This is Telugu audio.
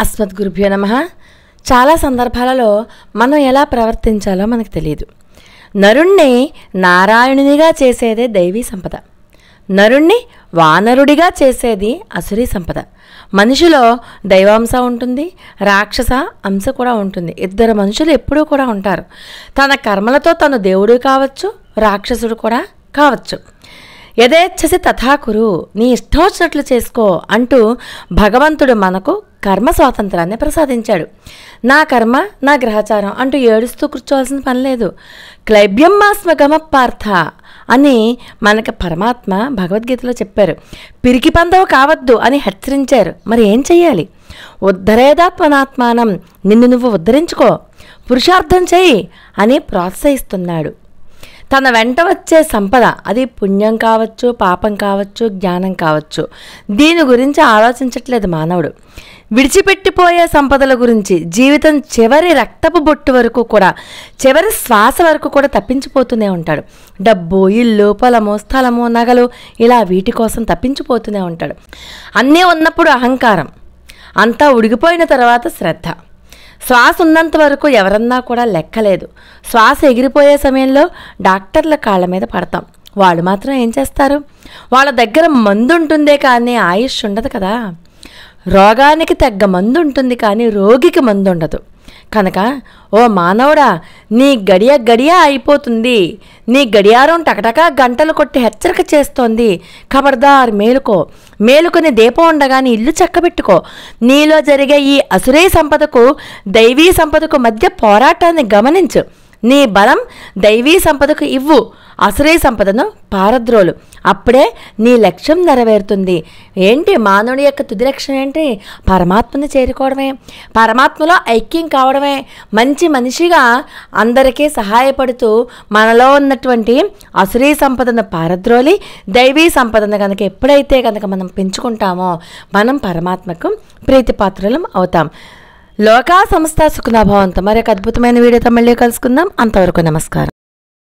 అస్మద్గురుభ్యో నమః. చాలా సందర్భాలలో మనం ఎలా ప్రవర్తించాలో మనకు తెలియదు. నరుణ్ణి నారాయణునిగా చేసేదే దైవీ సంపద, నరుణ్ణి వానరుడిగా చేసేది అసురీ సంపద. మనిషిలో దైవాంశ ఉంటుంది, రాక్షస అంశ కూడా ఉంటుంది. ఇద్దరు మనుషులు ఎప్పుడూ కూడా ఉంటారు. తన కర్మలతో తను దేవుడు కావచ్చు, రాక్షసుడు కూడా కావచ్చు. యథేచ్ఛసి తథాకురు, నీ ఇష్టం వచ్చినట్లు చేసుకో అంటూ భగవంతుడు మనకు కర్మ స్వాతంత్రాన్ని ప్రసాదించాడు. నా కర్మ నా గ్రహచారం అంటూ ఏడుస్తూ కూర్చోవాల్సిన పని లేదు. క్లైబ్యం మాస్మ గమపార్థ అని మనకు పరమాత్మ భగవద్గీతలో చెప్పారు. పిరికి పందవు కావద్దు అని హెచ్చరించారు. మరి ఏం చెయ్యాలి? ఉద్ధరేదాత్మనాత్మానం, నిన్ను నువ్వు ఉద్ధరించుకో, పురుషార్థం చెయ్యి అని ప్రోత్సహిస్తున్నాడు. తన వెంట వచ్చే సంపద, అది పుణ్యం కావచ్చు, పాపం కావచ్చు, జ్ఞానం కావచ్చు, దీని గురించి ఆలోచించట్లేదు మానవుడు. విడిచిపెట్టిపోయే సంపదల గురించి జీవితం చివరి రక్తపు బొట్టు వరకు కూడా, చివరి శ్వాస వరకు కూడా తప్పించిపోతూనే ఉంటాడు. డబ్బు, ఇల్లు, పొలము, స్థలము, నగలు, ఇలా వీటి కోసం తప్పించిపోతూనే ఉంటాడు. అన్నీ ఉన్నప్పుడు అహంకారం, అంతా ఉడిగిపోయిన తర్వాత శ్రద్ధ. శ్వాస ఉన్నంత వరకు ఎవరన్నా కూడా లెక్కలేదు. శ్వాస ఎగిరిపోయే సమయంలో డాక్టర్ల కాళ్ళ మీద పడతాం. వాళ్ళు మాత్రం ఏం చేస్తారు? వాళ్ళ దగ్గర మందు ఉంటుందే కానీ ఆయుష్ ఉండదు కదా. రోగానికి తగ్గ మందు ఉంటుంది కానీ రోగికి మందు ఉండదు. కనుక ఓ మానవుడా, నీ గడియ గడియ అయిపోతుంది, నీ గడియారం టకటకా గంటలు కొట్టి హెచ్చరిక చేస్తోంది. ఖబర్దార్, మేలుకో. మేలుకొని దీపం ఉండగానే ఇల్లు చక్కబెట్టుకో. నీలో జరిగే ఈ అసురీ సంపదకు దైవీ సంపదకు మధ్య పోరాటాన్ని గమనించు. నీ బలం దైవీ సంపదకు ఇవ్వు, అసురీ సంపదను పారద్రోలు. అప్పుడే నీ లక్ష్యం నెరవేరుతుంది. ఏంటి మానవుడి యొక్క తుది లక్ష్యం ఏంటి? పరమాత్మని చేరుకోవడమే, పరమాత్మలో ఐక్యం కావడమే. మంచి మనిషిగా అందరికీ సహాయపడుతూ మనలో ఉన్నటువంటి అసురీ సంపదను పారద్రోలి దైవీ సంపదను కనుక ఎప్పుడైతే కనుక మనం పెంచుకుంటామో మనం పరమాత్మకు ప్రీతిపాత్రులం అవుతాం. లోకా సంస్థ సుఖనాభావంతో మరొక అద్భుతమైన వీడియోతో మళ్ళీ కలుసుకుందాం. అంతవరకు నమస్కారం.